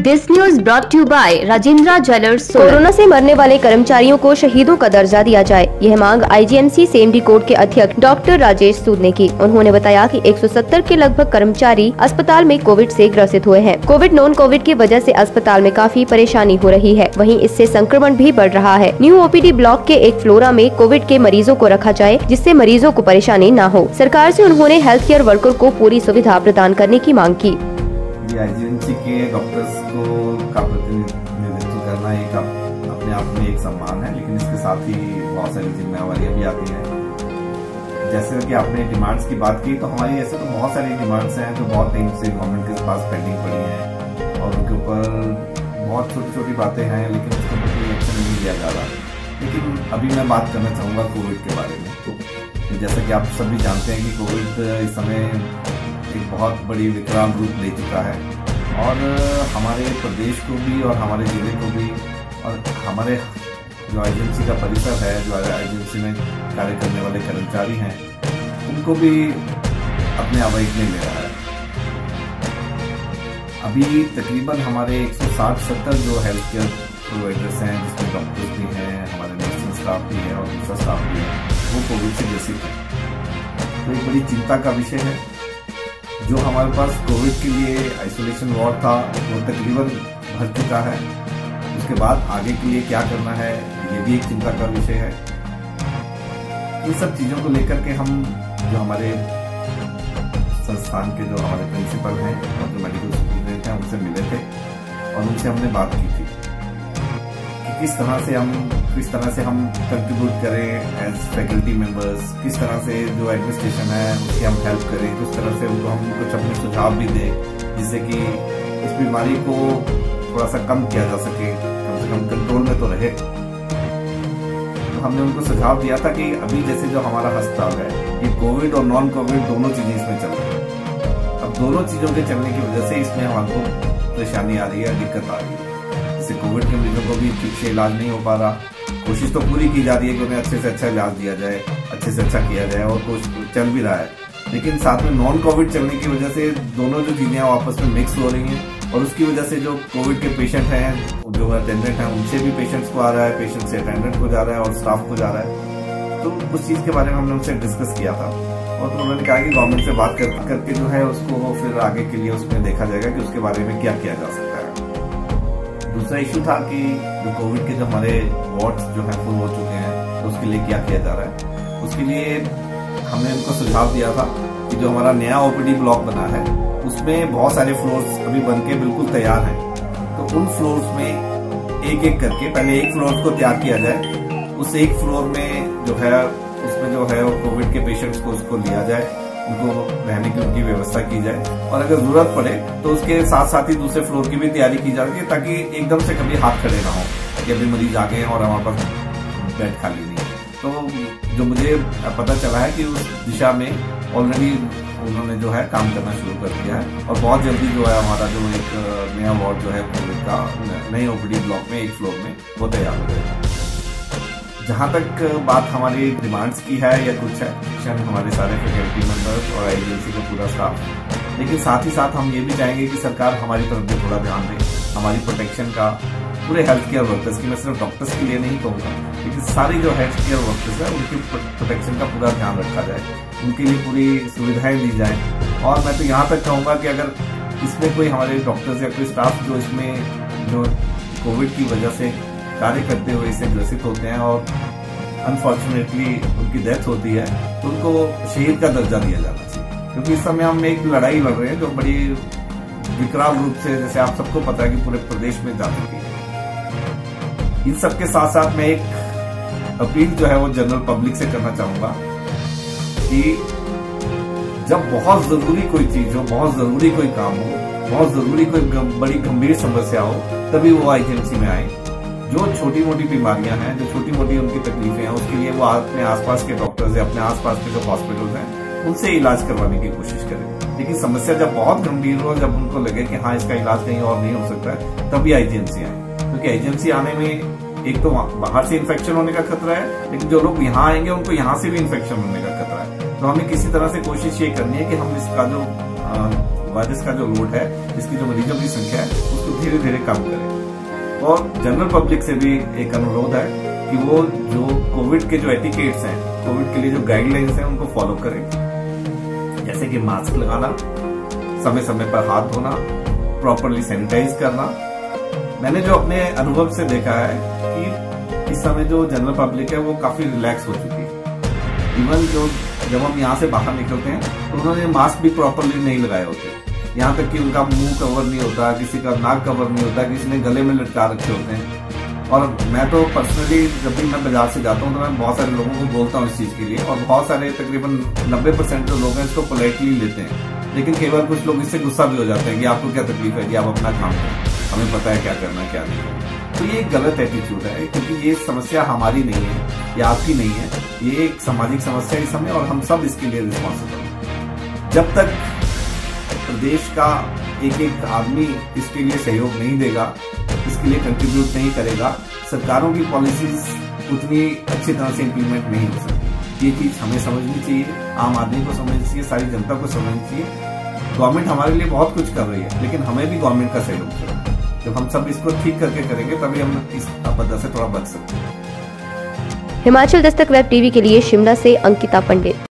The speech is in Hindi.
This news brought to by Rajendra jewellers. Corona से मरने वाले कर्मचारियों को शहीदों का दर्जा दिया जाए, यह मांग आईजीएमसी सीएमडी कोर्ट के अध्यक्ष डॉक्टर राजेश सूद ने की। उन्होंने बताया कि 170 के लगभग कर्मचारी अस्पताल में कोविड से ग्रसित हुए हैं। कोविड नॉन कोविड की वजह से अस्पताल में काफी परेशानी हो रही है, वहीं इससे संक्रमण भी बढ़ रहा है। न्यू ओपीडी ब्लॉक के एक फ्लोरा में कोविड के मरीजों को रखा जाए, जिससे मरीजों को परेशानी न हो। सरकार से उन्होंने हेल्थ केयर वर्कर को पूरी सुविधा प्रदान करने की मांग की। आईजीएमसी के डॉक्टर्स का प्रतिनिधित्व करना एक अपने आप में एक सम्मान है, लेकिन इसके साथ ही बहुत सारी जिम्मेवारियां भी आती हैं। जैसे कि आपने डिमांड्स की बात की, तो हमारी ऐसे तो बहुत सारी डिमांड्स हैं जो बहुत टाइम से गवर्नमेंट के पास पेंडिंग पड़ी हैं और उनके ऊपर बहुत छोटी छोटी बातें हैं, लेकिन उसके ऊपर कोई एक्शन नहीं लिया जा रहा। लेकिन अभी मैं बात करना चाहूँगा कोविड के बारे में। तो जैसा कि आप सभी जानते हैं कि कोविड इस समय एक बहुत बड़ी विकराल रूप ले चुका है और हमारे प्रदेश को भी और हमारे जिले को भी और हमारे जो आईजीएमसी का परिसर है, जो आईजीएमसी में कार्य करने वाले कर्मचारी हैं, उनको भी अपने आवाज में ले रहा है। अभी तकरीबन हमारे 160-70 जो हेल्थ केयर प्रोवाइडर्स हैं, जिसमें डॉक्टर्स भी हैं, हमारे नर्सिंग स्टाफ भी है और दूसरा स्टाफ भी है, वो कोविड से ग्रसित है। तो एक बड़ी चिंता का विषय है। जो हमारे पास कोविड के लिए आइसोलेशन वार्ड था वो तकरीबन भर चुका है। उसके बाद आगे के लिए क्या करना है, ये भी एक चिंता का विषय है। इन सब चीजों को लेकर के हम जो हमारे संस्थान के जो हमारे प्रिंसिपल हैं और जो मेडिकल सुपरिटेंडेंट हैं, उनसे मिले थे और उनसे हमने बात की थी कि किस तरह से हम कंट्रीब्यूट करें एज फैकल्टी मेंबर्स, किस तरह से जो एडमिनिस्ट्रेशन है उसकी हम हेल्प करें, किस तरह से उनको हम कुछ अपने सुझाव भी दें, जिससे कि इस बीमारी को थोड़ा सा कम किया जा सके, कम से कम कंट्रोल में तो रहे। तो हमने उनको सुझाव दिया था कि अभी जैसे जो हमारा अस्पताल है, ये कोविड और नॉन कोविड दोनों चीजें इसमें चल रही है। अब दोनों चीजों के चलने की वजह से इसमें हमको परेशानी आ रही है, दिक्कत आ रही है। जैसे कोविड के मरीजों को भी ठीक से इलाज नहीं हो पा रहा, कोशिश तो पूरी की जा रही है कि उन्हें अच्छे से अच्छा इलाज दिया जाए, अच्छे से अच्छा किया जाए और कोशिश चल भी रहा है। लेकिन साथ में नॉन कोविड चलने की वजह से दोनों जो चीजें आपस में मिक्स हो रही हैं और उसकी वजह से जो कोविड के पेशेंट हैं, जो अटेंडेंट हैं, उनसे भी पेशेंट्स को आ रहा है, पेशेंट से अटेंडेंट को जा रहा है और स्टाफ को जा रहा है। तो उस चीज के बारे में हमने उनसे डिस्कस किया था और तो उन्होंने कहा कि गवर्नमेंट से बात करके जो है उसको फिर आगे के लिए उसमें देखा जाएगा कि उसके बारे में क्या किया जा सकता है। दूसरा इशू था कि जो कोविड के जो हमारे वार्ड्स जो है फुल हो चुके हैं, तो उसके लिए क्या किया जा रहा है। उसके लिए हमने उनको सुझाव दिया था कि जो हमारा नया ओपीडी ब्लॉक बना है, उसमें बहुत सारे फ्लोर्स अभी बन के बिल्कुल तैयार हैं। तो उन फ्लोर्स में एक एक करके पहले एक फ्लोर को तैयार किया जाए। उस एक फ्लोर में जो है उसमें जो है वो कोविड के पेशेंट्स को उसको लिया जाए, उनको रहने की उनकी व्यवस्था की जाए और अगर जरूरत पड़े तो उसके साथ साथ ही दूसरे फ्लोर की भी तैयारी की जा रही है, ताकि एकदम से कभी हाथ खड़े ना हो कि अभी मरीज आ गए हैं और हमारे पास बेड खाली नहीं है। तो जो मुझे पता चला है कि उस दिशा में ऑलरेडी उन्होंने जो है काम करना शुरू कर दिया है और बहुत जल्दी जो है हमारा जो एक नया वार्ड जो है कोविड का नए ओपीडी ब्लॉक में एक फ्लोर में वो तैयार हो जाएगा। जहाँ तक बात हमारी डिमांड्स की है या कुछ है, हमारे सारे फैकल्टी मेंबर्स और आईजीएमसी का पूरा स्टाफ, लेकिन साथ ही साथ हम ये भी चाहेंगे कि सरकार हमारी तरफ भी थोड़ा ध्यान दे, हमारी प्रोटेक्शन का, पूरे हेल्थ केयर वर्कर्स की, मैं सिर्फ डॉक्टर्स के लिए नहीं कहूँगा, लेकिन सारी जो हेल्थ केयर वर्कर्स है उनकी प्रोटेक्शन का पूरा ध्यान रखा जाए, उनके लिए पूरी सुविधाएं दी जाए। और मैं तो यहाँ तक कहूँगा कि अगर इसमें कोई हमारे डॉक्टर्स या कोई स्टाफ जो इसमें जो कोविड की वजह से कार्य करते हुए इससे ग्रसित होते हैं और अनफॉर्चुनेटली उनकी डेथ होती है, तो उनको शहीद का दर्जा दिया जाना चाहिए। क्योंकि इस समय हम एक लड़ाई लड़ रहे हैं जो बड़ी विकराल रूप से, जैसे आप सबको पता है, कि पूरे प्रदेश में जा चुकी है। इन सबके साथ साथ मैं एक अपील जो है वो जनरल पब्लिक से करना चाहूंगा कि जब बहुत जरूरी कोई चीज हो, बहुत जरूरी कोई काम हो, बहुत जरूरी कोई बड़ी गंभीर समस्या हो, तभी वो आईजीएमसी में आए। जो छोटी मोटी बीमारियां हैं, जो छोटी मोटी उनकी तकलीफें हैं, उसके लिए वो अपने आसपास के डॉक्टर्स या अपने आसपास के जो हॉस्पिटल हैं उनसे इलाज करवाने की कोशिश करें। लेकिन समस्या जब बहुत गंभीर हो, जब उनको लगे कि हाँ इसका इलाज कहीं और नहीं हो सकता है, तभी आईजीएमसी आए। क्योंकि आईजीएमसी आने में एक तो बाहर से इन्फेक्शन होने का खतरा है, लेकिन जो लोग यहाँ आएंगे उनको यहाँ से भी इन्फेक्शन होने का खतरा है। तो हमें किसी तरह से कोशिश ये करनी है कि हम इसका जो वायरस का जो लोड है, इसकी जो मरीजों की संख्या है, उसको धीरे धीरे कम करें। और जनरल पब्लिक से भी एक अनुरोध है कि वो जो कोविड के जो एटिकेट्स हैं, कोविड के लिए जो गाइडलाइंस हैं, उनको फॉलो करें। जैसे कि मास्क लगाना, समय समय पर हाथ धोना, प्रॉपरली सैनिटाइज करना। मैंने जो अपने अनुभव से देखा है कि इस समय जो जनरल पब्लिक है वो काफी रिलैक्स हो चुकी है। इवन जो जब हम यहाँ से बाहर निकलते हैं तो उन्होंने मास्क भी प्रॉपरली नहीं लगाए होते, यहाँ तक कि उनका मुंह कवर नहीं होता, किसी का नाक कवर नहीं होता, किसी ने गले में लटका रखे होते हैं। और मैं तो पर्सनली जब भी मैं बाजार से जाता हूँ तो मैं बहुत सारे लोगों को बोलता हूँ इस चीज के लिए, और बहुत सारे तकरीबन 90% जो लोग हैं इसको पोलाइटली लेते हैं। लेकिन कई बार कुछ लोग इससे गुस्सा भी हो जाते हैं कि आपको क्या तकलीफ है कि आप अपना काम करें, हमें पता है क्या करना क्या नहीं करना। तो ये एक गलत एटीट्यूड है, क्योंकि ये समस्या हमारी नहीं है या आपकी नहीं है, ये एक सामाजिक समस्या इस समय, और हम सब इसके लिए रिस्पॉन्सिबल हैं। जब तक प्रदेश का एक एक आदमी इसके लिए सहयोग नहीं देगा, इसके लिए कंट्रीब्यूट नहीं करेगा, सरकारों की पॉलिसीज उतनी अच्छी तरह से इम्प्लीमेंट नहीं हो सकती। ये चीज हमें समझनी चाहिए, आम आदमी को समझनी चाहिए, सारी जनता को समझनी चाहिए। गवर्नमेंट हमारे लिए बहुत कुछ कर रही है, लेकिन हमें भी गवर्नमेंट का सहयोग चाहिए। जब हम सब इसको ठीक करके करेंगे तभी हम इस आपदा से थोड़ा बच सकते हैं। हिमाचल दस्तक वेब टीवी के लिए शिमला से अंकिता पंडित।